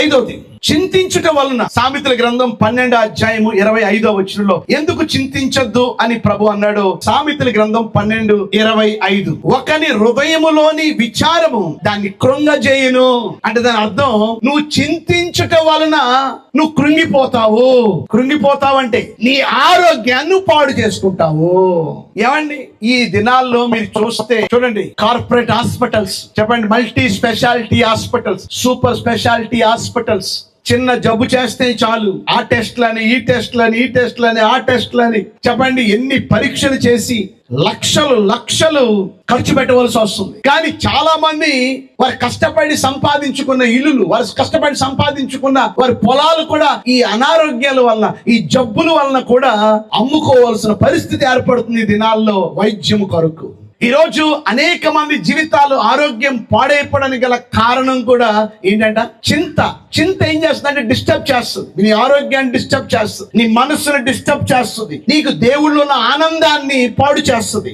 ఐదవది, చింతించుట వలన. సామెతల గ్రంథం 12:25 ఎందుకు చింతించొద్దు అని ప్రభు అన్నాడు? సామెతల గ్రంథం 12:25 ఒకని హృదయములోని విచారము దాన్ని కృంగజేయును. అంటే దాని అర్థం, నువ్వు చింతించుట వలన నువ్వు కృంగిపోతావు అంటే నీ ఆరోగ్యాన్ని పాడు చేసుకుంటావు. ఏమండి, ఈ దినాల్లో మీరు చూడండి, కార్పొరేట్ హాస్పిటల్స్ చెప్పండి, multi speciality hospitals, super speciality hospitals. చిన్న జబ్బు చేస్తే చాలు ఆ టెస్ట్లని, ఈ టెస్ట్లని, ఆ టెస్ట్లని చెప్పండి, ఎన్ని పరీక్షలు చేసి లక్షలు ఖర్చు పెట్టవలసి వస్తుంది. కానీ చాలా మంది వారు కష్టపడి సంపాదించుకున్న ఇల్లులు, వారు కష్టపడి సంపాదించుకున్న వారి పొలాలు కూడా ఈ అనారోగ్యాల వలన, ఈ జబ్బుల వలన కూడా అమ్ముకోవాల్సిన పరిస్థితి ఏర్పడుతుంది ఈ దినాల్లో వైద్యం కొరకు. ఈ రోజు అనేక మంది జీవితాలు ఆరోగ్యం పాడైపోవడానికి గల కారణం కూడా ఏంటంట? చింత ఏం చేస్తుందంటే డిస్టర్బ్ చేస్తుంది, నీ ఆరోగ్యాన్ని డిస్టర్బ్ చేస్తుంది, నీ మనస్సును డిస్టర్బ్ చేస్తుంది, నీకు దేవుళ్ళు ఉన్న ఆనందాన్ని పాడు చేస్తుంది.